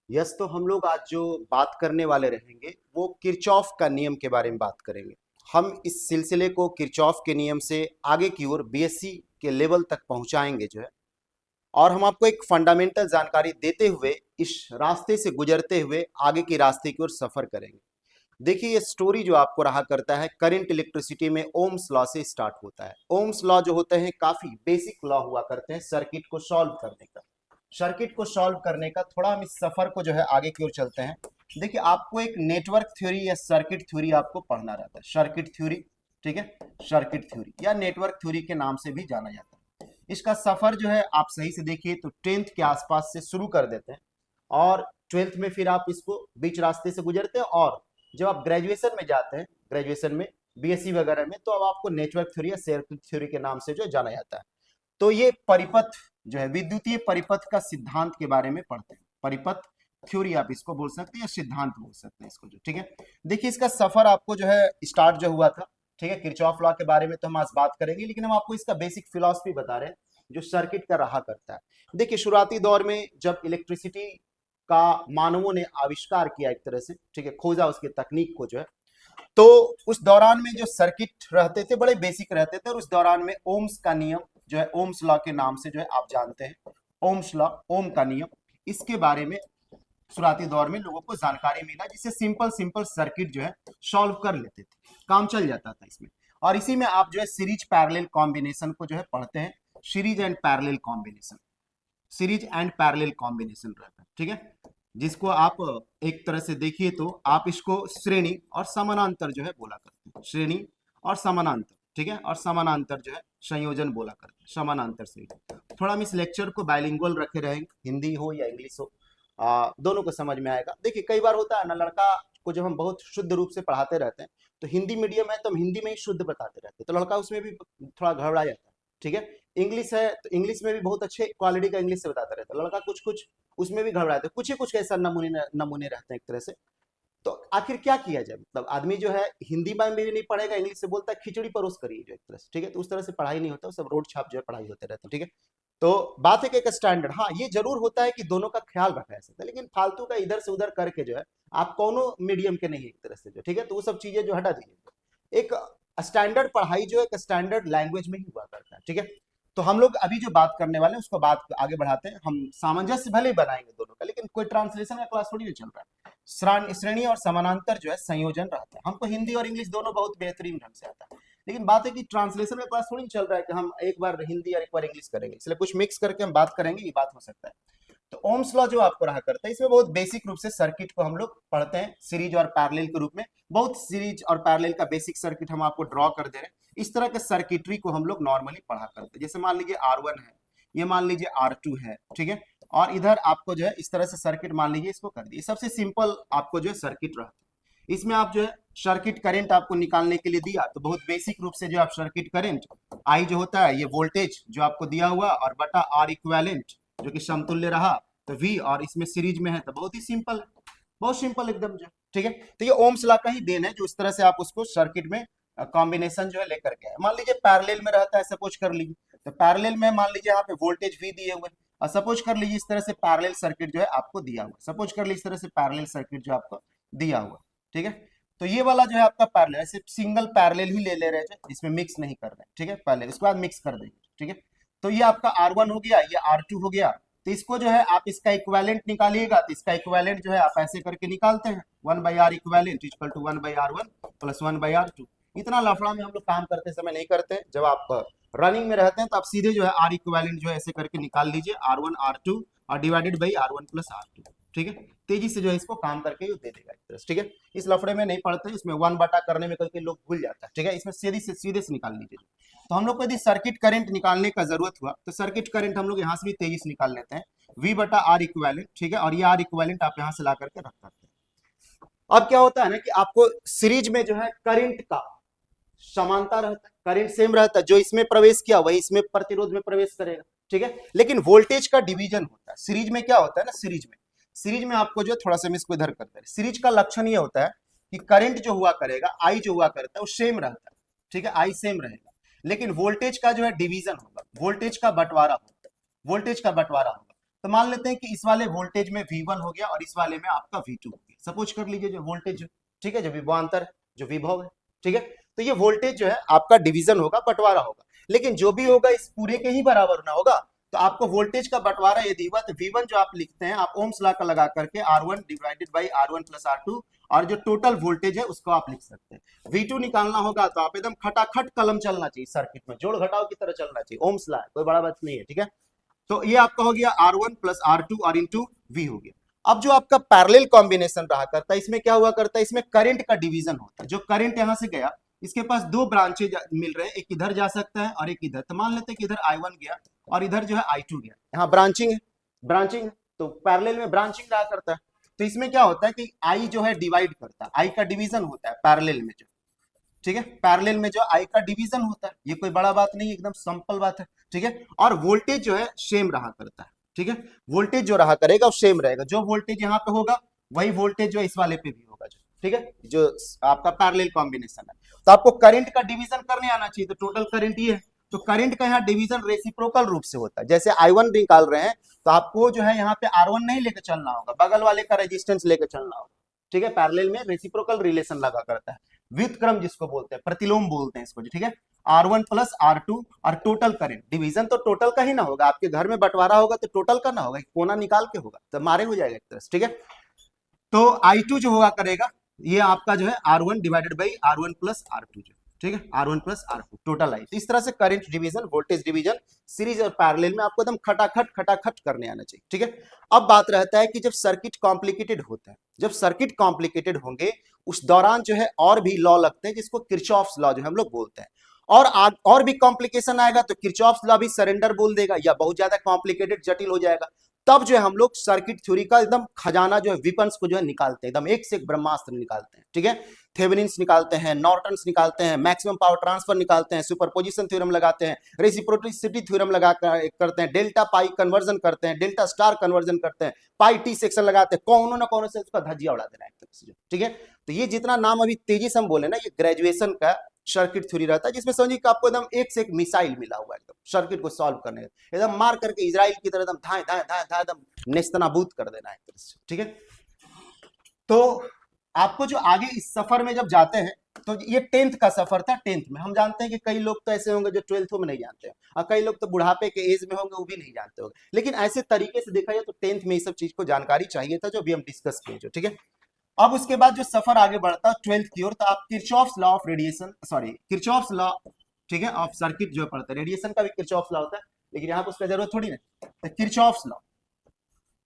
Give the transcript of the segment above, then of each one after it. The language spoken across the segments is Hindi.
यस, तो हम लोग आज जो बात करने वाले रहेंगे वो किरचॉफ का नियम के बारे में बात करेंगे। हम इस सिलसिले को किरचॉफ के नियम से आगे की ओर बीएससी के लेवल तक पहुंचाएंगे जो है। और हम आपको एक फंडामेंटल जानकारी देते हुए इस रास्ते से गुजरते हुए आगे की रास्ते की ओर सफर करेंगे। देखिए, ये स्टोरी जो आपको रहा करता है करंट इलेक्ट्रिसिटी में ओम्स लॉ से स्टार्ट होता है। ओम्स लॉ जो होते हैं काफी बेसिक लॉ हुआ करते हैं सर्किट को सॉल्व करने का। सर्किट को सॉल्व करने का थोड़ा हम इस सफर को जो है आगे की ओर चलते हैं। देखिए, आपको एक नेटवर्क थ्योरी या सर्किट थ्योरी आपको पढ़ना रहता है। सर्किट थ्योरी, ठीक है, सर्किट थ्योरी या नेटवर्क थ्योरी के नाम से भी जाना जाता है। इसका सफर जो है आप सही से देखिए तो 10th के आसपास से शुरू कर देते हैं और 12th में फिर आप इसको बीच रास्ते से गुजरते हैं। और जब आप ग्रेजुएशन में जाते हैं, ग्रेजुएशन में बीएससी वगैरह में, तो अब आपको नेटवर्क थ्योरी या सर्किट थ्योरी के नाम से जो जाना जाता है। तो ये परिपथ जो है, विद्युतीय परिपथ का सिद्धांत के बारे में पढ़ते हैं। परिपथ थ्योरी आप इसको बोल सकते हैं या सिद्धांत बोल सकते हैं इसको जो, ठीक है। देखिए, इसका सफर आपको जो है स्टार्ट जो हुआ था, ठीक है। किरचॉफ लॉ के बारे में तो हम आज बात करेंगे, लेकिन हम आपको इसका बेसिक फिलॉसफी बता रहे हैं जो सर्किट का रहा करता है। देखिए, शुरुआती दौर में जब इलेक्ट्रिसिटी का मानवों ने आविष्कार किया एक तरह से, ठीक है, खोजा उसके तकनीक को जो है, तो उस दौरान में जो सर्किट रहते थे बड़े बेसिक रहते थे। और उस दौरान में ओम्स का नियम जो है, ओम्स लॉ के नाम से जो है आप जानते हैं, ओम्स लॉ, ओम का नियम, इसके बारे में शुरुआती दौर में लोगों को जानकारी मिला, जिससे सिंपल सिंपल सर्किट जो है सॉल्व कर लेते थे, काम चल जाता था इसमें। और इसी में आप जो है सीरीज पैरेलल कॉम्बिनेशन को जो है पढ़ते हैं। Series and parallel combination, series and parallel combination रहता है, ठीक है, जिसको आप एक तरह से देखिए तो आप इसको श्रेणी और समानांतर जो है बोला करते हैं। श्रेणी और समानांतर, ठीक है, और समानांतर जो है संयोजन बोला करते हैं, समानांतर से। थोड़ा हम इस लेक्चर को बाइलिंगुअल रखे रहेंगे, हिंदी हो या इंग्लिश हो, दोनों को समझ में आएगा। देखिए, कई बार होता है ना, लड़का को जब हम बहुत शुद्ध रूप से पढ़ाते रहते हैं, तो हिंदी मीडियम है तो हम हिंदी में ही शुद्ध बताते रहते हैं, तो लड़का उसमें भी थोड़ा घबरा जाता है, ठीक है। इंग्लिश है तो इंग्लिश में भी बहुत अच्छे क्वालिटी का इंग्लिश से बताता रहता है, लड़का कुछ कुछ उसमें भी घबराते हैं, कुछ ही कुछ ऐसा नमूने नमूने रहते हैं एक तरह से। तो आखिर क्या किया जाए, मतलब आदमी जो है हिंदी में भी नहीं पढ़ेगा, इंग्लिश से बोलता है खिचड़ी परोस करिए जो एक तरह से, ठीक है। तो उस तरह से पढ़ाई नहीं होता, सब रोड छाप जो है पढ़ाई होते रहते हैं, ठीक है। तो बात है कि एक स्टैंडर्ड, हाँ, ये जरूर होता है कि दोनों का ख्याल रखा जा सकता है, लेकिन फालतू का इधर से उधर करके जो है आप कोनो मीडियम के नहीं एक तरह से जो, ठीक है, तो वो सब चीजें जो हटा दीजिए। एक स्टैंडर्ड पढ़ाई जो है एक स्टैंडर्ड लैंग्वेज में ही हुआ करता है, ठीक है। तो हम लोग अभी जो बात करने वाले हैं उसको बात आगे बढ़ाते हैं। हम सामंजस्य भले ही बनाएंगे दोनों का, लेकिन कोई ट्रांसलेशन का क्लास थोड़ी नहीं चल रहा है। श्रेणी और समानांतर जो है संयोजन रहता है। हमको हिंदी और इंग्लिश दोनों बहुत बेहतरीन ढंग से आता है, लेकिन बात है कि ट्रांसलेशन का क्लास थोड़ी नहीं चल रहा है कि हम एक बार हिंदी और एक बार इंग्लिश करेंगे, इसलिए कुछ मिक्स करके हम बात करेंगे, ये बात हो सकता है। तो ओम्स लॉ जो आपको रहा करता है, इसमें बहुत बेसिक रूप से सर्किट को हम लोग पढ़ते हैं सीरीज और पैरेलल के रूप में। बहुत सीरीज और पैरेलल का बेसिक सर्किट हम आपको ड्रॉ कर दे रहे हैं। इस तरह के सर्किटरी को हम लोग नॉर्मली पढ़ा करते हैं। जैसे मान लीजिए R1 है, ये मान लीजिए R2 है, ठीक है, और इधर आपको जो है इस तरह से सर्किट मान लीजिए इसको कर दिए। सबसे सिंपल आपको जो है सर्किट रहता है। इसमें आप जो है सर्किट करंट आपको निकालने के लिए दिया, तो बहुत बेसिक रूप से जो आप सर्किट करंट आई जो होता है, ये वोल्टेज जो आपको दिया हुआ, और बटा आर इक्विवेलेंट जो कि समतुल्य रहा, तो V, और इसमें सीरीज में है, तो बहुत ही सिंपल है, बहुत सिंपल एकदम जो, ठीक है। तो ये ओम्स लॉ का ही देन है जो इस तरह से आप उसको सर्किट में कॉम्बिनेशन जो है लेकर के आए। मान लीजिए पैरेलल में रहता है, सपोज कर लीजिए, तो पैरेलल में मान लीजिए यहाँ पे वोल्टेज V दिए हुए, और सपोज कर लीजिए इस तरह से पैरेलल सर्किट जो है आपको दिया हुआ, सपोज कर लीजिए इस तरह से पैरेलल सर्किट जो आपको दिया हुआ, ठीक है। तो ये वाला जो है आपका पैरेलल, ऐसे सिंगल पैरेलल ही ले रहे हैं, इसमें मिक्स नहीं कर रहे हैं, ठीक है, पहले उसके बाद मिक्स कर देंगे, ठीक है। तो ये आपका R1 हो गया, ये R2 हो गया। तो इसको जो है आप इसका इक्विवेलेंट निकालिएगा, तो इसका इक्विवेलेंट जो है आप ऐसे करके निकालते हैं, 1/R equivalent equal to 1/R1 plus 1/R2। इतना लफड़ा में हम लोग काम करते समय नहीं करते, जब आप रनिंग में रहते हैं तो आप सीधे जो है R इक्विवेलेंट जो है ऐसे करके निकाल लीजिए, R1 R2 और divided by R1 plus R2, ठीक है। तेजी से जो है इसको काम करके दे देगा एक तरह से, ठीक है। इस लफड़े में नहीं पड़ते, इसमें 1 बटा करने में कई लोग भूल जाता है, ठीक है। इसमें सीधे से निकाल लीजिए। तो हम लोग को यदि सर्किट करंट निकालने का जरूरत हुआ, तो सर्किट करंट हम लोग यहाँ से भी तेजी से निकाल लेते हैं, V बटा आर इक्विवेलेंट, ठीक है, और ये आर इक्विवेलेंट आप यहाँ से ला करके रख सकते हैं। अब क्या होता है ना कि आपको सीरीज में जो है करंट का समानता रहता है, करंट सेम रहता है, जो इसमें प्रवेश किया वही इसमें प्रतिरोध में प्रवेश करेगा, ठीक है। लेकिन वोल्टेज का डिवीजन होता है सीरीज में। क्या होता है ना, सीरीज में आपको जो थोड़ा सा हम इसको इधर करते हैं, सीरीज का लक्षण ये होता है कि करंट जो हुआ करेगा, आई जो हुआ करता है वो सेम रहता है, ठीक है, आई सेम रहेगा, लेकिन वोल्टेज का जो है डिवीजन होगा, वोल्टेज का बंटवारा होगा, वोल्टेज का बंटवारा होगा। तो मान लेते हैं कि इस वाले वोल्टेज में V1 हो गया और इस वाले में आपका V2 हो गया। सपोज कर लीजिए जो वोल्टेज, ठीक है, जो विभवांतर जो विभव है, ठीक है, तो ये वोल्टेज जो है आपका डिवीजन होगा, बंटवारा होगा, लेकिन जो भी होगा इस पूरे के ही बराबर ना होगा। तो आपको वोल्टेज का बंटवारा यदि हुआ तो V1 जो आप लिखते हैं आप ओम्स लॉ का लगा करके R1 divided by R1 plus R2, और जो टोटल वोल्टेज है उसको आप लिख सकते हैं। V2 निकालना होगा तो आप एकदम खटाखट कलम चलना चाहिए, सर्किट में जोड़ घटाव की तरह चलना चाहिए, ओम्स लॉ, कोई बड़ा बात नहीं है, ठीक है। तो ये आपका हो गया R1 प्लस R2 और इंटू V हो गया। अब जो आपका पैरेलल कॉम्बिनेशन रहा करता है, इसमें क्या हुआ करता है, इसमें करंट का डिवीजन होता है। जो करंट यहां से गया, इसके पास दो ब्रांचेज मिल रहे हैं, एक इधर जा सकता है और एक इधर। तो मान लेते हैं कि इधर I1 गया और इधर जो है I2 गया, यहाँ ब्रांचिंग है, ब्रांचिंग है, तो पैरेलल में ब्रांचिंग रहा करता है। तो इसमें क्या होता है कि I जो है डिवाइड करता है, I का डिवीजन होता है पैरेलल में जो, ठीक है, पैरेलल में जो I का डिवीजन होता है, ये कोई बड़ा बात नहीं, एकदम सिंपल बात है, ठीक है। और वोल्टेज जो है सेम रहा करता है, ठीक है, वोल्टेज जो रहा करेगा वो सेम रहेगा, जो वोल्टेज यहाँ पे होगा वही वोल्टेज जो इस वाले पे भी होगा, जो, ठीक है, जो आपका पैरेलल कॉम्बिनेशन है। तो आपको करंट का डिवीजन करने आना चाहिए, तो टोटल करंट ये है, तो करंट का यहाँ डिवीजन रेसिप्रोकल रूप से होता है। जैसे I1 निकाल रहे हैं तो आपको जो है यहाँ पे R1 नहीं लेकर चलना होगा, बगल वाले का रेजिस्टेंस लेकर चलना होगा, ठीक है। पैरेलल में रेसिप्रोकल रिलेशन लगा करता है, व्युत्क्रम जिसको बोलते हैं, प्रतिलोम बोलते हैं इसको, ठीक है। R1 प्लस R2 और टोटल करंट, डिवीजन तो टोटल का ही ना होगा, आपके घर में बंटवारा होगा तो टोटल का ना होगा, कोना निकाल के होगा, तो मारे हो जाएगा एक तरह से, ठीक है। तो I2 जो होगा करेगा ये आपका जो है R1 divided by R1 plus R2, जो, ठीक है, R1 plus R2 total I. तो इस तरह से current division, voltage division series और पैरेलल में आपको एकदम खटाखट खटाखट करने आना चाहिए, ठीक है। अब बात रहता है कि जब सर्किट कॉम्प्लिकेटेड होता है, जब सर्किट कॉम्प्लिकेटेड होंगे उस दौरान जो है और भी लॉ लगते हैं, जिसको किरचॉफ्स लॉ जो हम लोग बोलते हैं। और भी कॉम्प्लिकेशन आएगा तो किरचॉफ्स लॉ भी सरेंडर बोल देगा, या बहुत ज्यादा कॉम्प्लिकेटेड जटिल हो जाएगा, तब जो है हम लोग सर्किट थ्योरी का एकदम खजाना जो है, विपन्स को जो है निकालते हैं, एकदम एक से एक ब्रह्मास्त्र निकालते हैं, ठीक है। थेवेनिन्स निकालते हैं, नॉर्टन्स निकालते हैं, मैक्सिमम पावर ट्रांसफर निकालते हैं, सुपरपोजिशन थ्योरम लगाते हैं, रेसिप्रोसिटी थ्योरम लगा करते हैं, डेल्टा पाई कन्वर्जन करते हैं, डेल्टा स्टार कन्वर्जन करते हैं, पाई टी सेक्शन लगाते हैं, कौन ना कौन से उसका धज्जिया उड़ा देना है, ठीक है। तो ये जितना नाम अभी तेजी से हम बोले ना, ये ग्रेजुएशन का सर्किट थ्योरी रहता है, जिसमें समझिए कि आपको एकदम एक से एक मिसाइल मिला हुआ है, एकदम सर्किट को सॉल्व करने का, एकदम मार करके इजराइल की तरह एकदम धाए धाए धाए धाए एकदम नेस्तनाबूद कर देना है, ठीक है। तो आपको जो आगे इस सफर में जब जाते हैं, तो ये 10th का सफर था। 10th में हम जानते हैं कि कई लोग तो ऐसे होंगे जो 12th में नहीं जानते हैं, और कई लोग तो बुढ़ापे के एज में होंगे वो भी नहीं जानते होंगे, लेकिन ऐसे तरीके से देखा जाए तो 10th में ये सब चीज को जानकारी चाहिए था, जो भी हम डिस्कस किए, जो, ठीक है। अब उसके बाद जो सफर आगे बढ़ता है 12th की ओर, तो आप Kirchhoff's law of radiation, sorry Kirchhoff's law, ठीक है, ऑफ सर्किट जो पढ़ते हैं, रेडिएशन का भी किरचॉफ्स लॉ होता है, लेकिन यहाँ पर उसका जरूरत थोड़ी ना। तो किरचॉफ्स लॉ,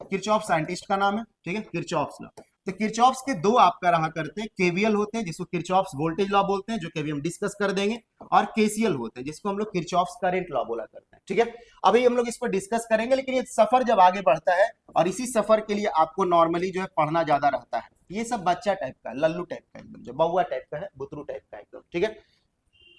किरचॉफ साइंटिस्ट का नाम है, ठीक है, किरचॉफ्स लॉ। तो किरचॉफ्स के दो आपका रहा करते हैं, केवीएल होते हैं जिसको किरचॉफ्स वोल्टेज लॉ बोलते हैं, जो कि अभी हम डिस्कस कर देंगे, और केसीएल होते हैं जिसको हम लोग किरचॉफ्स करंट लॉ बोला करते हैं, ठीक है। अभी हम लोग इस पर डिस्कस करेंगे, लेकिन ये सफर जब आगे बढ़ता है, और इसी सफर के लिए आपको नॉर्मली जो है पढ़ना ज्यादा रहता है, ये सब बच्चा टाइप का, लल्लू टाइप का, एकदम जो बउआ टाइप का है, बुतरू टाइप का एकदम, ठीक है।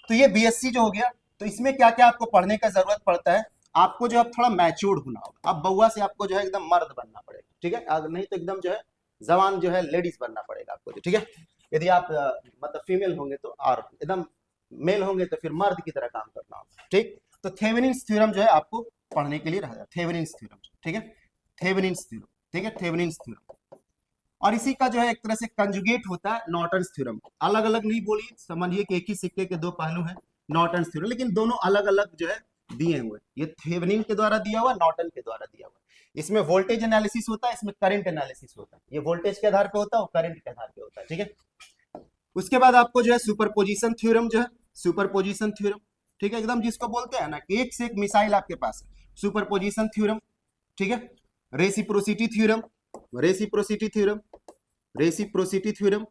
तो ये बीएससी जो हो गया, तो इसमें क्या क्या आपको पढ़ने का जरूरत पड़ता है, आपको जो है थोड़ा मैच्योर्ड होना होगा, अब बउआ से आपको जो है एकदम मर्द बनना पड़ेगा, ठीक है, नहीं तो एकदम जो है जवान जो है लेडीज बनना पड़ेगा आपको, ठीक है। यदि आप मतलब फीमेल होंगे तो, और एकदम मेल होंगे तो फिर मर्द की तरह काम करना होगा, ठीक। तो थेवेनिन्स थ्योरम जो है आपको पढ़ने के लिए रहा, थेवेनिन्स थ्योरम, ठीक है, थेवेनिन्स थ्योरम, ठीक है, थेवेनिन्स थ्योरम। और इसी का जो है एक तरह से कंजुगेट होता है नॉर्टन्स थ्योरम। अलग अलग नहीं बोलिए, समझिए कि एक ही सिक्के के दो पहलू हैं, नॉर्टन्स थ्योरम, लेकिन दोनों अलग अलग जो है दिए हुए, ये थेवेनिन के द्वारा दिया हुआ, नॉर्टन के द्वारा दिया हुआ। इसमें वोल्टेज एनालिसिस होता है, इसमें करंट एनालिसिस होता है, ये वोल्टेज के आधार पे होता है और करंट के आधार पे होता है, ठीक है। उसके बाद आपको जो है सुपरपोजिशन थ्योरम, जो है सुपरपोजिशन थ्योरम, ठीक है, एकदम जिसको बोलते हैं ना कि एक से एक मिसाइल आपके पास है, सुपरपोजिशन थ्योरम, ठीक है। Reciprocity theorem, reciprocity theorem, reciprocity theorem,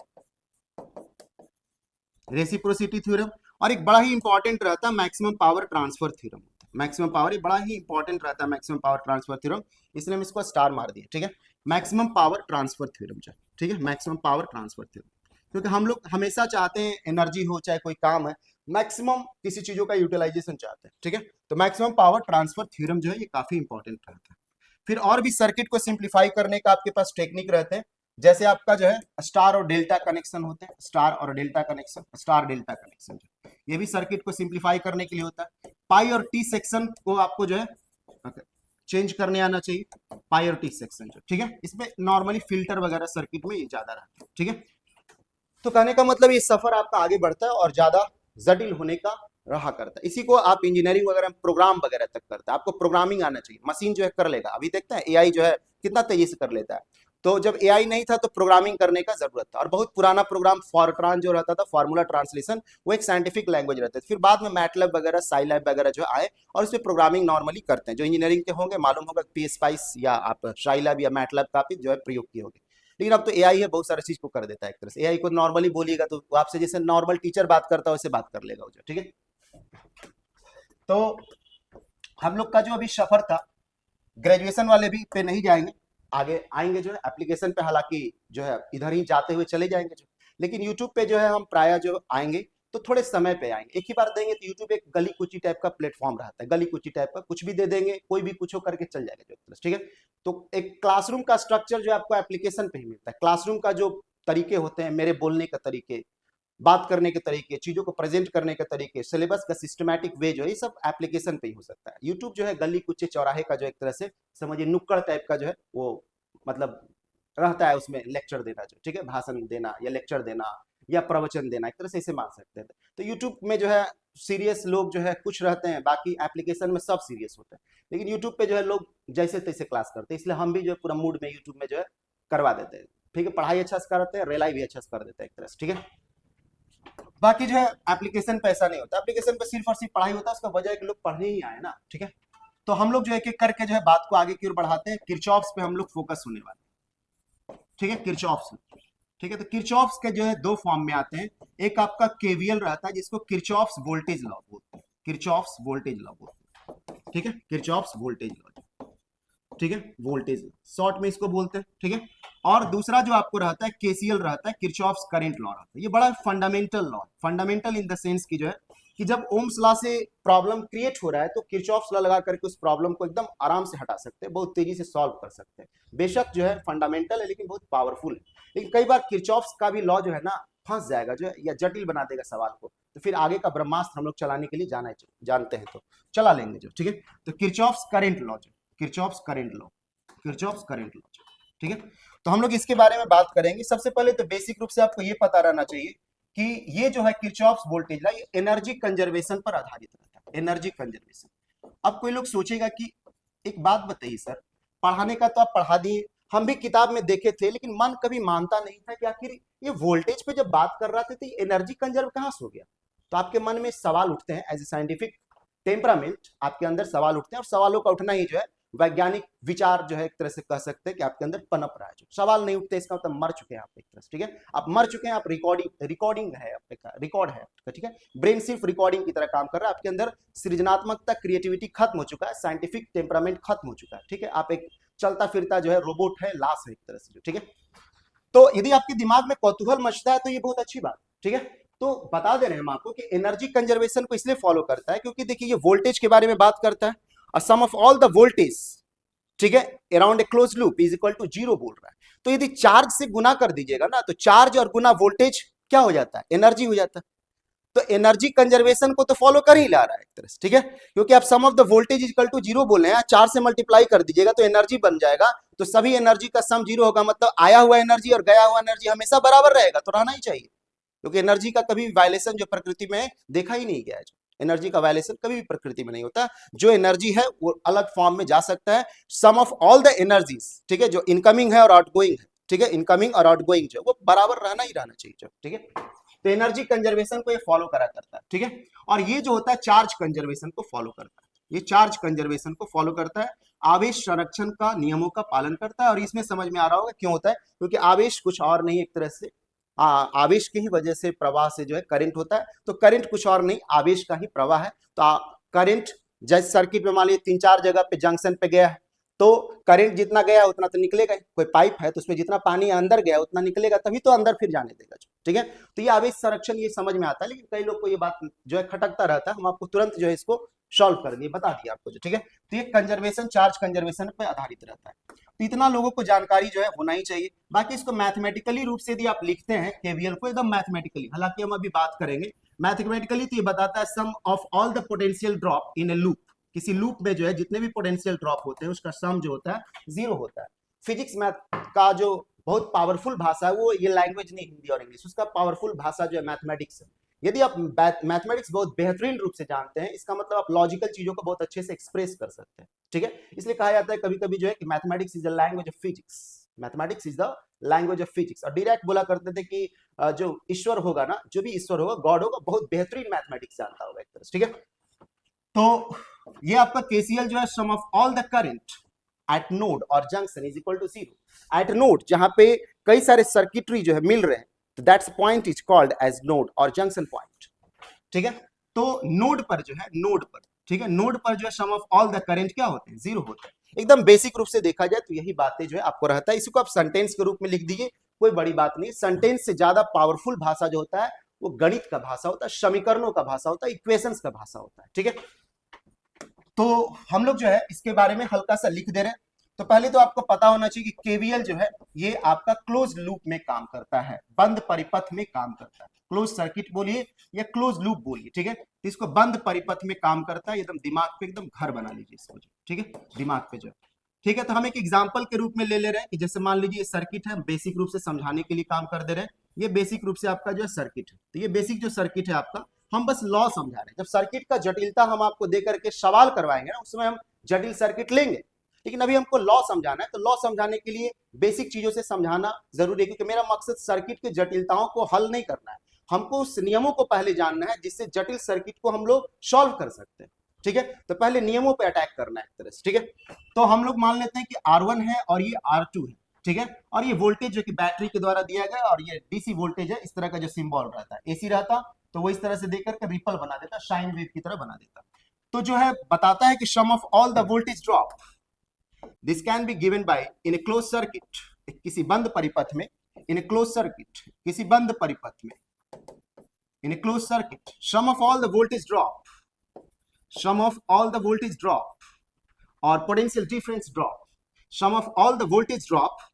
reciprocity theorem, और एक बड़ा ही इंपॉर्टेंट रहता है maximum power transfer theorem, maximum power, ये बड़ा ही इंपॉर्टेंट रहता है मैक्सिमम पावर ट्रांसफर थ्योरम, इसलिए हम इसको स्टार मार दिए, ठीक है, मैक्सिमम पावर ट्रांसफर थ्योरम, ठीक है, मैक्सिमम पावर ट्रांसफर थ्योरम, क्योंकि हम लोग हमेशा चाहते हैं एनर्जी हो चाहे कोई काम है, मैक्सिमम किसी चीजों का यूटिलाइजेशन चाहते हैं, ठीक है। तो मैक्सिमम पावर ट्रांसफर थ्योरम जो है ये काफी इंपॉर्टेंट रहता है। फिर और भी सर्किट को सिंप्लीफाई करने का आपके पास टेक्निक रहते हैं, जैसे आपका जो है स्टार और डेल्टा कनेक्शन होते हैं, स्टार और delta connection, star delta connection, ये भी सर्किट को सिंप्लीफाई करने के लिए होता है। पाई और टी सेक्शन को आपको जो है चेंज करने आना चाहिए प्रायोरिटी सेक्शन जो, ठीक है। इसमें नॉर्मली फिल्टर वगैरह सर्किट में ये ज्यादा रहता है, ठीक है। तो कहने का मतलब ये सफर आपका आगे बढ़ता है और ज्यादा जटिल होने का रहा करता है। इसी को आप इंजीनियरिंग वगैरह प्रोग्राम वगैरह तक करता है। आपको प्रोग्रामिंग आना चाहिए, मशीन जो है कर लेगा। अभी देखते हैं एआई जो है कितना तेजी से कर लेता है। तो जब एआई नहीं था तो प्रोग्रामिंग करने का जरूरत था, और बहुत पुराना प्रोग्राम फॉरट्रान जो रहता था, फार्मूला ट्रांसलेशन, वो एक साइंटिफिक लैंग्वेज रहता है। फिर बाद में मैटलैब वगैरह, साइलैब वगैरह जो आए और इस पर प्रोग्रामिंग नॉर्मली करते हैं। जो इंजीनियरिंग के होंगे मालूम होगा पीएसपाइस या आप साइलैब या मैटलैब का भी जो है प्रयोग किए होंगे। लेकिन अब तो एआई है, बहुत सारी चीज को कर देता है एक तरह से। एआई को नॉर्मली बोलिएगा तो वो आपसे जैसे नॉर्मल टीचर बात करता है वैसे बात कर लेगा, ठीक है। तो हम लोग का जो अभी सफर था, ग्रेजुएशन वाले भी पे नहीं जाएंगे, आगे आएंगे जो है एप्लीकेशन पे, हालांकि जो है इधर ही जाते हुए चले जाएंगे जो, लेकिन यूट्यूब पे जो है हम प्राय जो आएंगे तो थोड़े समय पे आएंगे। एक ही बार देंगे तो यूट्यूब एक गली कुची टाइप का प्लेटफॉर्म रहता है, गली कुची टाइप का, कुछ भी दे देंगे, कोई भी कुछ करके चल जाएगा जो, ठीक है। तो एक क्लासरूम का स्ट्रक्चर जो आपको एप्लीकेशन पे ही मिलता है। क्लासरूम का जो तरीके होते हैं, मेरे बोलने का तरीके, बात करने के तरीके, चीजों को प्रेजेंट करने के तरीके, सिलेबस का सिस्टमैटिक वे जो है, ये सब एप्लीकेशन पे ही हो सकता है। यूट्यूब जो है गली कुचे चौराहे का जो एक तरह से समझिए नुक्कड़ टाइप का जो है वो मतलब रहता है, उसमें लेक्चर देना जो, ठीक है, भाषण देना या लेक्चर देना या प्रवचन देना, एक तरह से इसे मान सकते हैं। तो यूट्यूब में जो है सीरियस लोग जो है कुछ रहते हैं, बाकी एप्लीकेशन में सब सीरियस होते हैं, लेकिन यूट्यूब पे जो है लोग जैसे तैसे क्लास करते हैं। इसलिए हम भी जो है पूरा मूड में यूट्यूब में जो है करवा देते हैं, ठीक है। पढ़ाई अच्छा से करते हैं, रेलाई भी अच्छा से कर देते हैं एक तरह से, ठीक है। बाकी जो है एप्लीकेशन पे ऐसा नहीं होता, एप्लीकेशन पे सिर्फ और सिर्फ पढ़ाई होता है, उसका वजह है कि लोग पढ़ने ही आए ना, ठीक है। तो हम लोग जो एक एक करके जो है बात को आगे की ओर बढ़ाते हैं। किरचॉफ्स पे हम लोग फोकस होने वाले हैं, ठीक है, किरचॉफ्स, ठीक है। तो किरचॉफ्स के जो है दो फॉर्म में आते हैं। एक आपका केवीएल रहता है जिसको किरचॉफ्स वोल्टेज लॉ बोलते हैं, किरचॉफ्स वोल्टेज लॉ बोलते हैं, ठीक है, किरचॉफ्स वोल्टेज लॉ, ठीक है, वोल्टेज लॉ शॉर्ट में इसको बोलते हैं, ठीक है। और दूसरा जो आपको रहता है केसीएल रहता है, किरचॉफ्स करंट लॉ रहता है। ये बड़ा fundamental law, fundamental in the sense की जो है कि जब ओम्स लॉ से प्रॉब्लम क्रिएट हो रहा है तो किरचॉफ्स लॉ लगा करके उस प्रॉब्लम को एकदम आराम से हटा सकते हैं, बहुत तेजी से सॉल्व कर सकते हैं। बेशक जो है फंडामेंटल है लेकिन बहुत पावरफुल है। लेकिन कई बार किरचॉफ्स का भी लॉ जो है ना फंस जाएगा जो है, या जटिल बना देगा सवाल को, तो फिर आगे का ब्रह्मास्त्र हम लोग चलाने के लिए जानते हैं तो चला लेंगे जो, ठीक है। तो किरचॉफ्स करंट लॉ जो, Kirchhoff's current law, Kirchhoff's current law, ठीक है। तो हम लोग इसके बारे में बात करेंगे। सबसे पहले तो बेसिक रूप से आपको ये पता रहना चाहिए कि ये जो है किरचॉफ्स वोल्टेज लॉ, ये एनर्जी कंजर्वेशन पर आधारित रहता है, एनर्जी कंजर्वेशन। अब कोई लोग सोचेगा कि एक बात बताइए सर, पढ़ाने का तो आप पढ़ा दिए, हम भी किताब में देखे थे, लेकिन मन कभी मानता नहीं था कि आखिर ये वोल्टेज पे जब बात कर रहा था तो एनर्जी कंजर्व कहां से हो गया। तो आपके मन में सवाल उठते हैं, एज ए साइंटिफिक टेम्परामेंट आपके अंदर सवाल उठते हैं, और सवालों का उठना ही जो है वैज्ञानिक विचार जो है एक तरह से कह सकते हैं कि आपके अंदर पनप रहा है। जो सवाल नहीं उठते इसका मतलब मर चुके हैं आप एक तरह से, ठीक है। आप मर चुके हैं, आप रिकॉर्डिंग है आपका, रिकॉर्ड है आपका, ठीक है। ब्रेन सिर्फ रिकॉर्डिंग की तरह काम कर रहा है, आपके अंदर सृजनात्मकता, क्रिएटिविटी खत्म हो चुका है, साइंटिफिक टेम्परामेंट खत्म हो चुका है, ठीक है। आप एक चलता फिरता जो है रोबोट है, लाश है एक तरह से, ठीक है। तो यदि आपके दिमाग में कौतूहल मचता है तो ये बहुत अच्छी बात, ठीक है। तो बता दे रहे हैं हम आपको कि एनर्जी कंजर्वेशन को इसलिए फॉलो करता है क्योंकि देखिए ये वोल्टेज के बारे में बात करता है, और sum of all the voltage, ठीक है, around a close loop is equal to 0 बोल रहा है। तो यदि चार्ज से गुना कर दीजिएगा ना तो चार्ज और गुना वोल्टेज क्या हो जाता है, एनर्जी हो जाता है। तो एनर्जी कंजर्वेशन को तो फॉलो कर ही ला रहा है एक तरह से, ठीक है, क्योंकि आप sum of the voltage is equal to 0 बोल रहे हैं, 4 से मल्टीप्लाई कर दीजिएगा तो एनर्जी बन जाएगा। तो सभी एनर्जी का सम 0 होगा, मतलब आया हुआ एनर्जी और गया हुआ एनर्जी हमेशा बराबर रहेगा, तो रहना ही चाहिए, क्योंकि एनर्जी का कभी वायलेशन जो प्रकृति में देखा ही नहीं गया है। एनर्जी का वायलेशन कभी भी प्रकृति में नहीं होता। जो एनर्जी है वो अलग फॉर्म में जा सकता है, sum of all the energies, ठीक है, जो इनकमिंग है और आउटगोइंग है, ठीक है, इनकमिंग और आउटगोइंग जो वो बराबर रहना ही रहना चाहिए, ठीक है। तो एनर्जी कंजर्वेशन को ये फॉलो करा करता है, ठीक है। और ये जो होता है चार्ज कंजर्वेशन को फॉलो करता है, ये चार्ज कंजर्वेशन को फॉलो करता है, आवेश संरक्षण का नियमों का पालन करता है। और इसमें समझ में आ रहा होगा क्यों होता है, क्योंकि आवेश कुछ और नहीं, एक तरह से आवेश की ही वजह से प्रवाह से जो है करंट होता है। तो करंट कुछ और नहीं, आवेश का ही प्रवाह है। तो करंट जैसे सर्किट में मान लीजिए 3-4 जगह पे जंक्शन पे गया है, तो करंट जितना गया उतना तो निकलेगा। कोई पाइप है तो उसमें जितना पानी अंदर गया उतना निकलेगा, तभी तो अंदर फिर जाने देगा, ठीक है। तो ये आवेश संरक्षण ये समझ में आता है, लेकिन कई लोग को ये बात जो है खटकता रहता है। हम आपको तुरंत जो है इसको सॉल्व कर दिए, बता दिया आपको जो, ठीक है। तो ये कंजर्वेशन, चार्ज कंजर्वेशन पे आधारित रहता है। तो इतना लोगों को जानकारी जो है होना ही चाहिए। बाकी इसको मैथमेटिकली रूप से यदि आप लिखते हैं केवीएल को एकदम मैथमेटिकली, हालांकि हम अभी बात करेंगे मैथमेटिकली, तो ये बताता है sum of all the potential drop in a loop, किसी लूप में जो है जितने भी पोटेंशियल ड्रॉप होते हैं उसका सम जो होता है 0 होता है। फिजिक्स मैथ का जो बहुत पावरफुल भाषा है वो ये लैंग्वेज नहीं हिंदी और इंग्लिश, उसका पावरफुल भाषा जो है मैथमेटिक्स है। यदि आप मैथमेटिक्स बहुत बेहतरीन रूप से जानते हैं, इसका मतलब आप लॉजिकल चीजों को बहुत अच्छे से एक्सप्रेस कर सकते हैं, ठीक है। इसलिए कहा जाता है कभी कभी जो है कि mathematics is the language of physics, mathematics is the language of physics. और डिरैक बोला करते थे कि जो ईश्वर होगा ना, जो भी ईश्वर होगा, गॉड होगा, बहुत बेहतरीन मैथमेटिक्स जानता होगा एक तरह से, ठीक है। तो ये आपका केसीएल जो है, sum of all the current at node और junction is equal to 0। At node जहां पे कई सारे सर्किटरी जो है मिल रहे हैं, तो that's point is called as node और जंक्शन पॉइंट, ठीक है। तो नोड पर जो है, नोड पर, ठीक है, नोड पर जो है sum of all the current क्या होते हैं, 0 होते हैं। एकदम बेसिक रूप से देखा जाए तो यही बातें जो है आपको रहता है। इसको आप सेंटेंस के रूप में लिख दीजिए, कोई बड़ी बात नहीं। सेंटेंस से ज्यादा पावरफुल भाषा जो होता है वो गणित का भाषा होता है, समीकरणों का भाषा होता है, इक्वेशंस का भाषा होता है, ठीक है। तो हम लोग जो है इसके बारे में हल्का सा लिख दे रहे हैं। तो पहले तो आपको पता होना चाहिए कि केवीएल जो है ये आपका क्लोज लूप में काम करता है, बंद परिपथ में काम करता है। क्लोज सर्किट बोलिए या क्लोज लूप बोलिए, ठीक है। तो इसको बंद परिपथ में काम करता है। एकदम दिमाग पे एकदम घर बना लीजिए इसको, ठीक है, दिमाग पे जो है, ठीक है। तो हम एक एग्जांपल के रूप में ले रहे हैं कि जैसे मान लीजिए सर्किट है, बेसिक रूप से समझाने के लिए काम कर दे रहे हैं। ये बेसिक रूप से आपका जो है सर्किट है। तो ये बेसिक जो सर्किट है आपका, हम बस लॉ समझा रहे हैं। जब सर्किट का जटिलता हम आपको दे करके सवाल करवाएंगे ना, उसमें हम जटिल सर्किट लेंगे, लेकिन अभी हमको लॉ समझाना है। तो लॉ समझाने के लिए बेसिक चीजों से समझाना जरूरी है, क्योंकि मेरा मकसद सर्किट की जटिलताओं को हल नहीं करना है, हमको उस नियमों को पहले जानना है जिससे जटिल सर्किट को हम लोग सॉल्व कर सकते हैं, ठीक है। तो पहले नियमों पे अटैक करना है एक तरह से, ठीक है। तो हम लोग मान लेते हैं कि R1 है और ये R2 है, ठीक है। और ये वोल्टेज जो कि बैटरी के द्वारा दिया गया, और ये डीसी वोल्टेज है। इस तरह का जो सिंबल रहता है, एसी रहता तो वो इस तरह से देकर के रिपल बना देता, साइन वेव की तरह बना देता। तो जो है बताता है कि sum of all the voltage drop this can be given by in a close circuit, किसी बंद परिपथ में, इन ए क्लोज सर्किट, किसी बंद परिपथ में, in a close circuit, sum of all the voltage drop, sum of all the voltage drop or potential difference drop, sum of all the voltage drop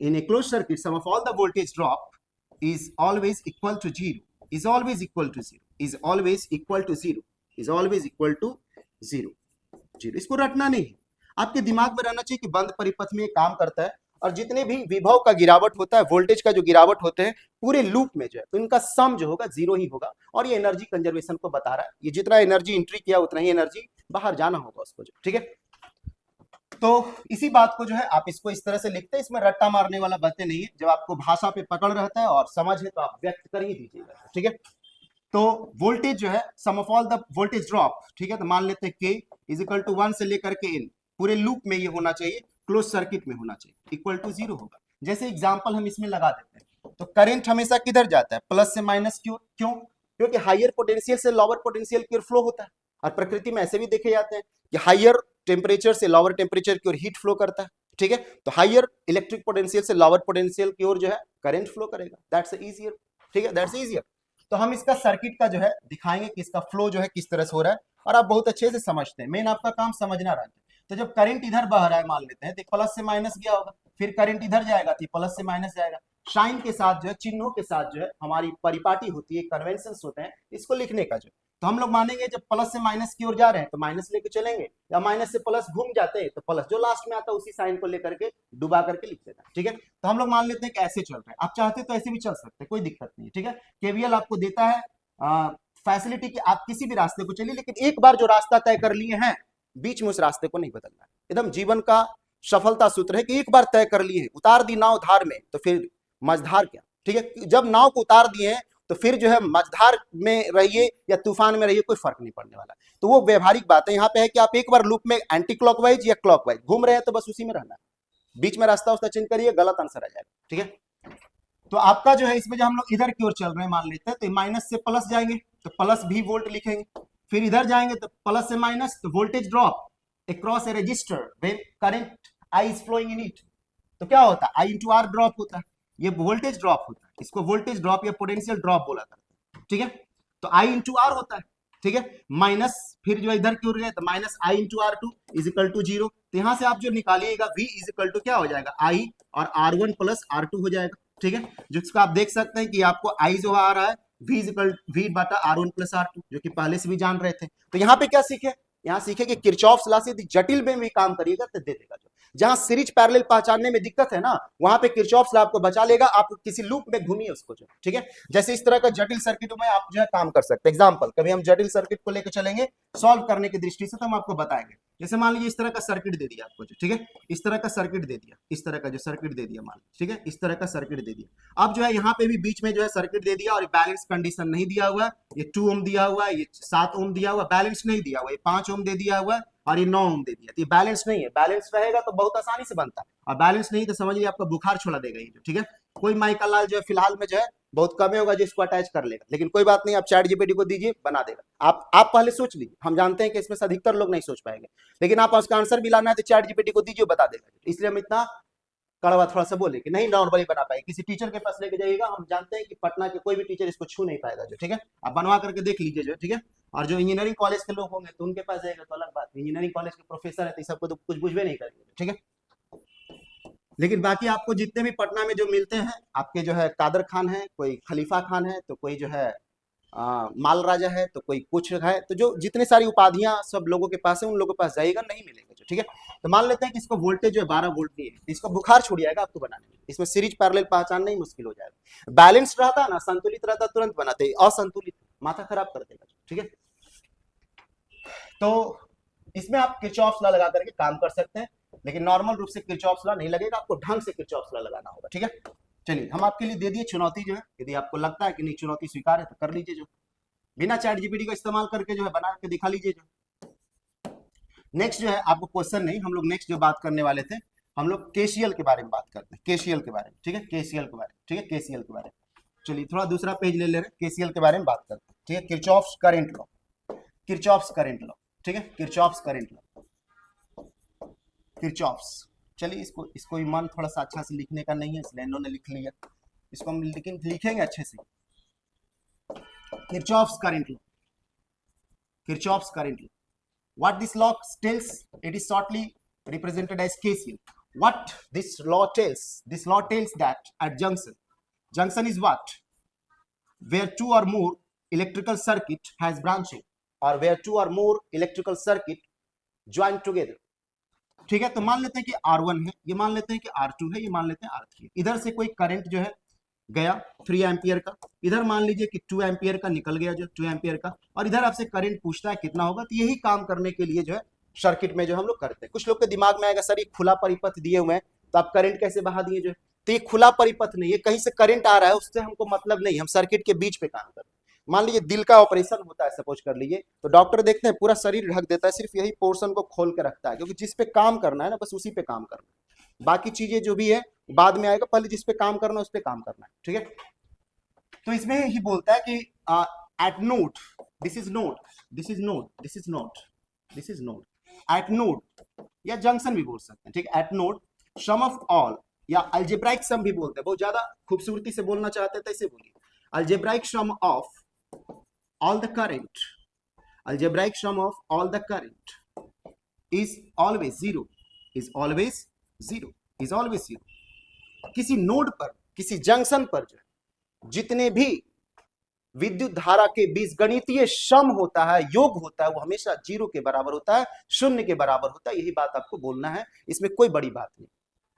in a closed circuit, sum of all the voltage drop is always equal to 0, is always equal to 0, is always equal to 0, is always equal to 0, 0। इसको रटना नहीं, आपके दिमाग में रहना चाहिए कि बंद परिपथ में ये काम करता है, और जितने भी विभव का गिरावट होता है, वोल्टेज का जो गिरावट होते हैं पूरे लूप में जो है, तो इनका सम जो होगा 0 ही होगा। और ये एनर्जी कंजर्वेशन को बता रहा है, ये जितना एनर्जी एंट्री किया उतना ही एनर्जी बाहर जाना होगा उसको जो, ठीक है। तो इसी बात को जो है आप इसको इस तरह से लिखते हैं, इसमें रट्टा मारने वाला बातें नहीं है। जब आपको भाषा पे पकड़ रहता है और समझ है तो आप व्यक्त कर ही दीजिएगा, ठीक है। तो वोल्टेज जो है, sum of all the voltage drop, ठीक है। तो मान लेते हैं K इज इक्वल टू 1 से लेकर के N, पूरे लूप में ये होना चाहिए, क्लोज सर्किट में होना चाहिए, इक्वल टू 0 होगा। जैसे एग्जांपल हम इसमें लगा देते हैं, तो करंट हमेशा किधर जाता है, प्लस से माइनस। क्यों? क्योंकि हायर पोटेंशियल से लोअर पोटेंशियल की ओर फ्लो होता है, और प्रकृति में ऐसे भी देखे जाते हैं कि हायर टेम्परेचर से लोअर टेम्परेचर की ओर हीट फ्लो करता है, ठीक है। तो हायर इलेक्ट्रिक पोटेंशियल से लोअर पोटेंशियल की ओर जो है करंट फ्लो करेगा, दैट्स इजियर, ठीक है, दैट्स इजियर। तो हम इसका सर्किट का जो है दिखाएंगे कि इसका फ्लो जो है किस तरह से हो रहा है, और आप बहुत अच्छे से समझते हैं। मेन आपका काम समझना रहता है। तो जब करंट इधर बह रहा है मान लेते हैं, तो प्लस से माइनस गया होगा, फिर करंट इधर जाएगा तो प्लस से माइनस जाएगा। साइन के साथ जो है, चिन्हों के साथ जो है हमारी परिपाटी होती है, कन्वेंशंस होते हैं इसको लिखने का जो। तो हम लोग मानेंगे जब प्लस से माइनस की ओर जा रहे हैं तो माइनस लेके चलेंगे, या माइनस से प्लस घूम जाते हैं तो प्लस जो लास्ट में आता है उसी साइन को लेकर के डुबा करके लिख देना, ठीक है। तो हम लोग मान लेते हैं कि ऐसे चल रहे हैं, आप चाहते तो ऐसे भी चल सकते हैं, कोई दिक्कत नहीं, ठीक है। केवीएल आपको देता है फैसिलिटी कि आप किसी भी रास्ते को चलिए, लेकिन एक बार जो रास्ता तय कर लिए हैं बीच में उस रास्ते को नहीं बदलना। एकदम जीवन का सफलता सूत्र है कि एक बार तय कर लिए, उतार दी नाव धार में तो फिर मझधार क्या, ठीक है। जब नाव को उतार दिए हैं तो फिर जो है मझधार में रहिए या तूफान में रहिए, कोई फर्क नहीं पड़ने वाला। तो वो व्यवहारिक बात है। यहाँ पे है कि आप एक बार लूप में एंटी क्लॉकवाइज या क्लॉकवाइज घूम रहे हैं तो बस उसी में रहना है, बीच में रास्ता उसका चेंज करिए, गलत आंसर आ जाएगा, ठीक है। तो आपका जो है इसमें जब हम लोग इधर की ओर चल रहे हैं मान लेते हैं, तो माइनस से प्लस जाएंगे तो प्लस भी वोल्ट लिखेंगे, फिर इधर जाएंगे तो प्लस से माइनस, तो voltage drop across a resistor when current I is flowing in it, तो क्या होता है, I into R ड्रॉप होता है, ये वोल्टेज ड्रॉप होता है, इसको वोल्टेज ड्रॉप या पोटेंशियल ड्रॉप बोला जाता है, ठीक है। तो I into R होता है, ठीक है, माइनस फिर जो इधर की ओर गए तो minus I into R2 is equal to 0। तो यहां से आप जो निकालिएगा V इज इक्वल टू क्या हो जाएगा, I और R1 प्लस R2 हो जाएगा, ठीक है। जिसको आप देख सकते हैं कि आपको I जो आ रहा है V इक्वल V बटा R1 प्लस R2, जो कि पहले से भी जान रहे थे। तो यहाँ पे क्या सीखे, यहाँ सीखे कि किरचॉफ लॉ से यदि जटिल में भी काम करिएगा तो दे देगा। जहां सीरीज पैरेलल पहचानने में दिक्कत है ना, वहां पे किरचॉफ लॉ आपको बचा लेगा। आप किसी लूप में घूमिए उसको जो, ठीक है। जैसे इस तरह का जटिल सर्किट में आप जो है काम कर सकते हैं। एग्जांपल, कभी हम जटिल सर्किट को लेकर चलेंगे सॉल्व करने की दृष्टि से, तो हम आपको बताएंगे। जैसे मान लीजिए इस तरह का सर्किट दे दिया आपको, ठीक है, इस तरह का सर्किट दे दिया, इस तरह का जो सर्किट दे दिया मान लीजिए, ठीक है, इस तरह का सर्किट दे दिया। अब जो है यहाँ पे भी बीच में जो है सर्किट दे दिया और बैलेंस कंडीशन नहीं दिया हुआ, ये 2 ओम दिया हुआ है, ये 7 ओम दिया हुआ, बैलेंस नहीं दिया हुआ, ये 5 ओम दे दिया हुआ और ये 9 ओम दे दिया। तो ये बैलेंस नहीं है, बैलेंस रहेगा तो बहुत आसानी से बनता है, और बैलेंस नहीं तो समझ लीजिए आपका बुखार छोड़ा देगा ये जो, ठीक है। कोई माइका लाल जो है फिलहाल में जो है बहुत कम होगा जो इसको अटैच कर लेगा, लेकिन कोई बात नहीं, आप चैट जीपीटी को दीजिए, बना देगा। आप पहले सोच लीजिए, हम जानते हैं कि इसमें से अधिकतर लोग नहीं सोच पाएंगे, लेकिन आप उसका आंसर भी लाना है तो चैट जीपीटी को दीजिए, बता देगा। इसलिए हम इतना कड़वा थोड़ा सा बोले कि नहीं नॉर्मली बना पाएंगे। किसी टीचर के पास लेके जाइएगा, हम जानते हैं कि पटना के कोई भी टीचर इसको छू नहीं पाएगा जो, ठीक है। आप बनवा करके देख लीजिए जो, ठीक है। और जो इंजीनियरिंग कॉलेज के लोग होंगे तो उनके पास जाएगा तो अलग बात, इंजीनियरिंग कॉलेज के प्रोफेसर है तो सबको तो कुछ बुझवे नहीं करेंगे, ठीक है। लेकिन बाकी आपको जितने भी पटना में जो मिलते हैं, आपके जो है कादर खान है, कोई खलीफा खान है, तो कोई जो है माल राजा है, तो कोई कुछ है, तो जो जितने सारी उपाधियां सब लोगों के पास है उन लोगों के पास जाएगा, नहीं मिलेगा जो, ठीक है। तो मान लेते हैं कि इसको वोल्टेज जो है 12 वोल्ट भी है, इसको बुखार छूट जाएगा आपको बनाने में। इसमें सीरीज पैरेलल पहचानना ही मुश्किल हो जाएगा। बैलेंस्ड रहता है ना, संतुलित रहता तुरंत बनाते, असंतुलित माथा खराब कर देगा, ठीक है। तो इसमें आप किरचॉफ लॉ लगा करके काम कर सकते हैं, लेकिन नॉर्मल रूप से किरचॉफ लॉ नहीं लगेगा, आपको ढंग से किरचॉफ लॉ लगाना होगा, ठीक है। चलिए, हम आपके लिए दे दिए चुनौती जो है, यदि आपको लगता है कि नहीं चुनौती स्वीकार है तो कर लीजिए जो, बिना चैट जीपीटी का इस्तेमाल करके जो है बना के दिखा लीजिए जो। नेक्स्ट जो है आपको क्वेश्चन नहीं, हम लोग नेक्स्ट जो बात करने वाले थे, हम लोग केसीएल के बारे में बात करते हैं, केसीएल के बारे में, ठीक है, केसीएल के बारे में, ठीक है, केसीएल के बारे में। चलिए थोड़ा दूसरा पेज ले ले रहे हैं, केसीएल के बारे में बात करते हैं, ठीक है। Kirchhoff's current law, Kirchhoff's current law, ठीक है, किरचॉफ्स करंट लॉ, किरचॉफ्स। चलिए इसको मन थोड़ा सा अच्छा से लिखने का नहीं है, इसलिए इन्होंने लिख लिया, इसको हम लेकिन लिखेंगे अच्छे से। Kirchhoff's current law. Kirchhoff's current law. What this law tells, it is shortly represented as KCL. What this law tells? This law tells that at junction is what? Where two or more electrical circuit has branching, or where two or more electrical circuit join together. ठीक है, तो मान लेते हैं कि R1 है, ये मान लेते हैं कि R2 है, ये मान लेते हैं R3 है। इधर से कोई करंट जो है गया 3 एम्पियर का, इधर मान लीजिए कि 2 एम्पियर का निकल गया जो 2 एम्पियर का, और इधर आपसे करंट पूछता है कितना होगा। तो यही काम करने के लिए जो है सर्किट में जो हम लोग करते हैं। कुछ लोग के दिमाग में आएगा सर ये खुला परिपथ दिए हुए हैं तो आप करंट कैसे बहा दिए जो है, तो ये खुला परिपथ नहीं है, कहीं से करंट आ रहा है उससे हमको मतलब नहीं, हम सर्किट के बीच पे काम करते हैं। मान लीजिए दिल का ऑपरेशन होता है, सपोज कर लीजिए, तो डॉक्टर देखते हैं पूरा शरीर ढक देता है, सिर्फ यही पोर्शन को खोल के रखता है, क्योंकि जिस पे काम करना है ना बस उसी पे काम करना है, बाकी चीजें जो भी है बाद में आएगा, पहले जिस पे काम करना है उस पे काम करना है, ठीक है। तो इसमें ही बोलता है कि at node, this is node, this is node, this is node, this is node, at node या जंक्शन भी बोल सकते हैं, ठीक है। At node sum of all, या अलजेब्राइक सम भी बोलते हैं, बहुत ज्यादा खूबसूरती से बोलना चाहते हैं तो ऐसे बोलिए, algebraic sum of all the current, algebraic sum of all the current is always zero, is always zero, is always zero। किसी नोड पर, किसी जंक्शन पर जो जितने भी विद्युत धारा के बीच गणितीय सम होता है, योग होता है, वो हमेशा जीरो के बराबर होता है, शून्य के बराबर होता है। यही बात आपको बोलना है, इसमें कोई बड़ी बात नहीं।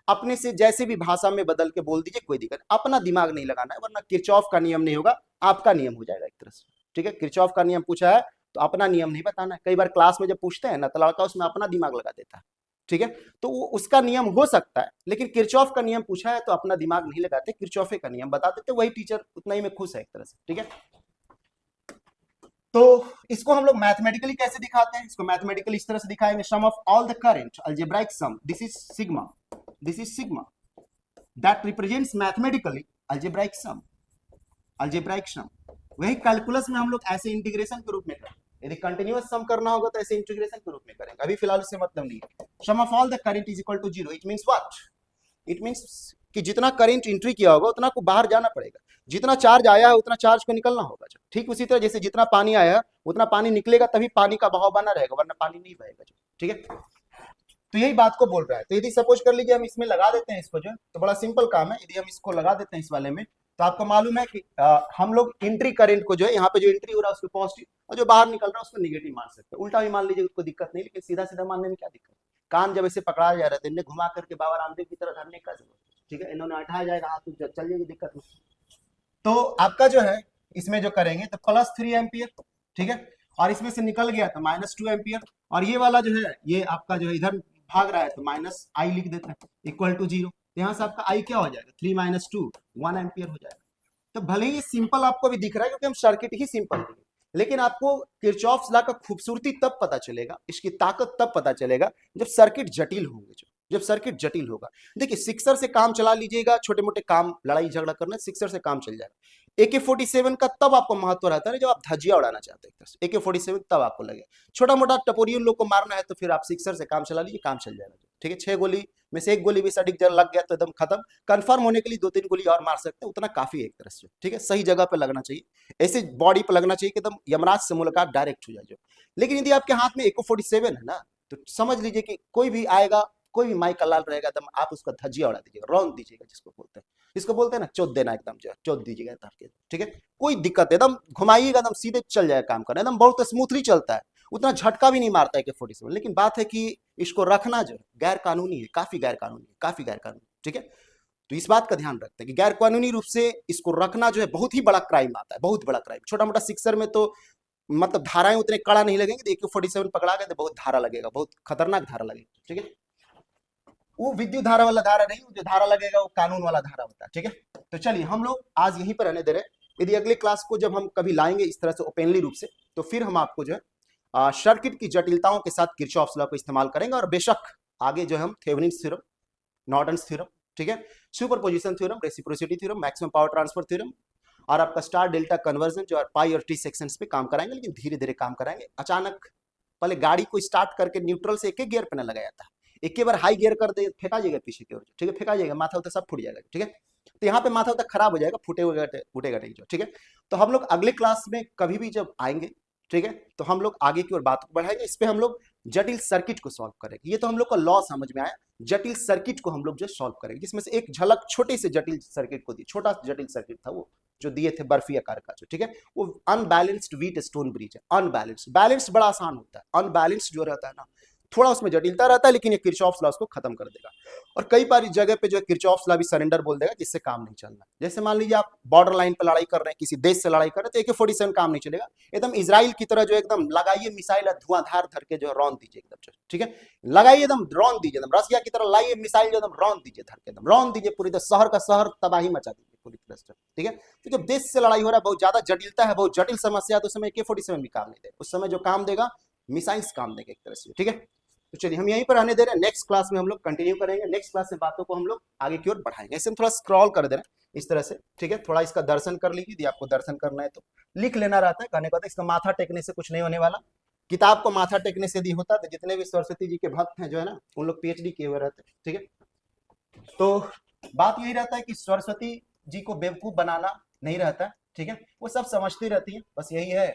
अपने से जैसे भी भाषा में बदल के बोल दीजिए, कोई दिक्कत, अपना दिमाग नहीं लगाना है, वरना किरचॉफ का नियम नहीं होगा, आपका नियम हो जाएगा एक तरह से, ठीक है। किरचॉफ का नियम पूछा है तो अपना नियम नहीं बताना है। कई बार क्लास में जब पूछते हैं ना तो लड़का उसमें अपना दिमाग लगा देता है, ठीक है, तो वो उसका नियम हो सकता है, लेकिन किरचॉफ का नियम पूछा है तो अपना दिमाग नहीं लगाते, किरचॉफ का नियम बता देते, वही टीचर उतना ही में खुश है एक तरह से, ठीक है। तो इसको हम लोग मैथमेटिकली कैसे दिखाते हैं, इसको मैथमेटिकली इस तरह से दिखाएंगे, sum of all the current, algebraic sum, this is sigma, this is sigma, that represents mathematically algebraic sum, algebraic sum. वही कैलकुलस में हम लोग ऐसे इंटीग्रेशन के रूप में करें, यदि कंटिन्यूअस सम करना होगा तो ऐसे इंटीग्रेशन के रूप में करेंगे, अभी फिलहाल उससे मतलब नहीं है। Sum of all the current is equal to zero, it means what, it means कि जितना करंट एंट्री किया होगा उतना को बाहर जाना पड़ेगा, जितना चार्ज आया है उतना चार्ज को निकलना होगा। ठीक उसी तरह जैसे जितना पानी आया है उतना पानी निकलेगा, तभी पानी का बहाव बना रहेगा, वरना पानी नहीं बहेगा, ठीक है। तो यही बात को बोल रहा है। तो यदि सपोज कर लीजिए हम इसमें लगा देते हैं इसको जो, तो बड़ा सिंपल काम है, यदि हम इसको लगा देते हैं इस वाले में, तो आपको मालूम है कि हम लोग एंट्री करंट को जो है यहाँ पे जो एंट्री हो रहा है उसको पॉजिटिव और जो बाहर निकल रहा है उसको नेगेटिव मान सकते हैं। उल्टा भी मान लीजिए उसको दिक्कत नहीं, लेकिन सीधा सीधा मानने में क्या दिक्कत। कान जब ऐसे पकड़ा जा रहा था, इन्हें घुमा करके बाबा रामदेव की तरह धरने का जरूरत है, ठीक है, इन्होंने हटाया जाएगा हाथ तो चल जाएगी, दिक्कत नहीं। तो आपका जो है इसमें जो करेंगे तो +3 एम्पियर, ठीक है, और इसमें से निकल गया तो -2 एम्पियर, और ये वाला जो है ये आपका जो है इधर भाग रहा है तो -I लिख देते हैं =0। यहाँ से आपका I क्या हो जाएगा, 3 - 2 1 एम्पियर हो जाएगा। तो भले ही सिंपल आपको भी दिख रहा है क्योंकि हम सर्किट ही सिंपल दिए, लेकिन आपको किरचॉफ्स लॉ का खूबसूरती तब पता चलेगा, इसकी ताकत तब पता चलेगा जब सर्किट जटिल होंगे, जब सर्किट जटिल होगा। देखिए सिक्सर से काम चला लीजिएगा, छोटे मोटे काम लड़ाई झगड़ा करना सिक्सर से काम चल जाएगा। AK-47 का तब आपको महत्व रहता है जब आप धज्जिया उड़ाना चाहते हैं, AK-47 तब आपको लगे। छोटा मोटा टपोरियन लोग को मारना है तो फिर आप सिक्सर से काम चला लीजिए, काम चल जाएगा, ठीक है। 6 गोली में से 1 गोली भी सटीक जगह लग गया तो एकदम खत्म। कंफर्म होने के लिए 2-3 गोली और मार सकते हैं, उतना काफी है एक तरह से, ठीक है। सही जगह पे लगना चाहिए, ऐसे बॉडी पे लगना चाहिए कि एकदम यमराज से मुलाकात डायरेक्ट हो जाए। लेकिन यदि आपके हाथ में AK-47 है ना, तो समझ लीजिए कि कोई भी आएगा, कोई भी माई का लाल रहेगा, एकदम आप उसका धज्जिया उड़ा दीजिएगा, रौंद दीजिएगा, जिसको बोलते हैं ना चोद देना, एकदम जो चोद दीजिएगा ताकि, ठीक है। कोई दिक्कत है, एकदम घुमाइएगा, एकदम सीधे चल जाएगा काम करना, एकदम बहुत स्मूथली चलता है, उतना झटका भी नहीं मारता है AK-47। लेकिन बात है कि इसको रखना जो है गैर कानूनी है, काफी गैर कानूनी है, काफी गैर कानूनी, ठीक है। तो इस बात का ध्यान रखते हैं कि गैर कानूनी रूप से इसको रखना जो है बहुत ही बड़ा क्राइम आता है, बहुत बड़ा क्राइम। छोटा मोटा सिक्सर में तो मतलब धाराएं उतने कड़ा नहीं लगेंगे, AK-47 पकड़ा गए तो बहुत धारा लगेगा, बहुत खतरनाक धारा लगेगा, ठीक है। वो विद्युत धारा वाला धारा नहीं, जो धारा लगेगा वो कानून वाला धारा होता है, ठीक है। तो चलिए हम लोग आज यहीं पर रहने दे रहे हैं। यदि अगले क्लास को जब हम कभी लाएंगे इस तरह से ओपनली रूप से, तो फिर हम आपको जो है सर्किट की जटिलताओं के साथ किरचॉफ्स लॉ को इस्तेमाल करेंगे, और बेशक आगे जो हम थेवेनिन्स थ्योरम, नॉर्टन्स थ्योरम, ठीक है, superposition theorem, reciprocity theorem, maximum power transfer theorem, और आपका स्टार डेल्टा कन्वर्जन जो पाई और टी सेक्शंस पे काम कराएंगे, लेकिन धीरे धीरे काम कराएंगे। अचानक पहले गाड़ी को स्टार्ट करके न्यूट्रल से एक गियर पे न लगाया था, एक बार हाई गियर कर दे फेंका जाएगा पीछे की ओर, ठीक है, फेंका जाएगा, माथा उतना सब फूट जाएगा, ठीक है। तो यहाँ पे माथा उतना खराब हो जाएगा, फूटेगा नहीं जो, ठीक है। तो हम लोग अगले क्लास में कभी भी जब आएंगे, ठीक है, तो हम लोग आगे की ओर बात को बढ़ाएंगे, इस पे हम लोग जटिल सर्किट को सॉल्व करेंगे। ये तो हम लोग का लॉ समझ में आया, जटिल सर्किट को हम लोग जो सॉल्व करेंगे, जिसमें से एक झलक छोटे से जटिल सर्किट को दी, छोटा जटिल सर्किट था वो जो दिए थे बर्फी आकार का जो, ठीक है, वो अनबैलेंस्ड व्हीट स्टोन ब्रिज है। अनबैलेंस्ड, बैलेंस बड़ा आसान होता है, अनबैलेंस्ड जो रहता है ना थोड़ा उसमें जटिलता रहता है, लेकिन ये किरचॉफ्स लॉ उसको खत्म कर देगा। और कई बार इस जगह पे जो किरचॉफ्स लॉ भी सरेंडर बोल देगा, जिससे काम नहीं चलना। जैसे मान लीजिए आप बॉर्डर लाइन पर लड़ाई कर रहे हैं, किसी देश से लड़ाई कर रहे हैं, तो AK-47 काम नहीं चलेगा। एकदम इजराइल की तरह जो एकदम लगाइए मिसाइल, धुआंधार धर के जो रौंद दीजिए एकदम, ठीक है, लगाइए एकदम रौंद दीजिए, एकदम रसिया की तरह लाइए मिसाइल, एकदम रौंद दीजिए धर के, एकदम रौंद दीजिए पूरी तरह, शहर का शहर तबाही मचा दीजिए पूरी तरह से, ठीक है। तो जब देश से लड़ाई हो रहा है, बहुत ज्यादा जटिलता है, बहुत जटिल समस्या, तो उस समय AK-47 भी काम नहीं देगा, उस समय जो काम देगा मिसाइल्स काम देगा एक तरह से, ठीक है। तो चलिए हम यहीं पर रहने दे रहे हैं, नेक्स्ट क्लास में हम लोग कंटिन्यू करेंगे, नेक्स्ट क्लास में बातों को हम लोग आगे की ओर बढ़ाएंगे। ऐसे हम थोड़ा स्क्रॉल कर दे रहे हैं इस तरह से, ठीक है, थोड़ा इसका दर्शन कर लीजिए, यदि आपको दर्शन करना है तो लिख लेना रहता है, कहने का इसका माथा टेकने से कुछ नहीं होने वाला। किताब को माथा टेकने से यदि होता तो जितने भी सरस्वती जी के भक्त हैं जो है ना, उन लोग PhD किए हुए रहते हैं, ठीक है। तो बात यही रहता है कि सरस्वती जी को बेवकूफ बनाना नहीं रहता है, ठीक है, वो सब समझती रहती है, बस यही है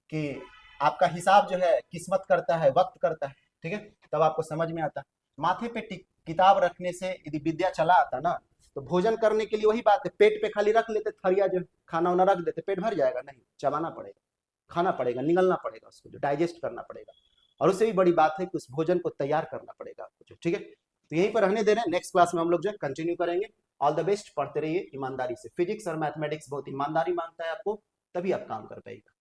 कि आपका हिसाब जो है किस्मत करता है, वक्त करता है, ठीक है, तब आपको समझ में आता है। माथे पे किताब रखने से यदि विद्या चला आता ना, तो भोजन करने के लिए वही बात है, पेट पे खाली रख लेते थरिया, जो खाना वाना रख देते, पेट भर जाएगा नहीं, चबाना पड़ेगा, खाना पड़ेगा, निगलना पड़ेगा, उसको जो डाइजेस्ट करना पड़ेगा, और उससे भी बड़ी बात है कि उस भोजन को तैयार करना पड़ेगा आपको, ठीक है। तो यहीं पर रहने दे रहे हैं, नेक्स्ट क्लास में हम लोग जो है कंटिन्यू करेंगे। ऑल द बेस्ट, पढ़ते रहिए ईमानदारी से। फिजिक्स और मैथमेटिक्स बहुत ईमानदारी मांगता है आपको, तभी आप काम कर पाएगा।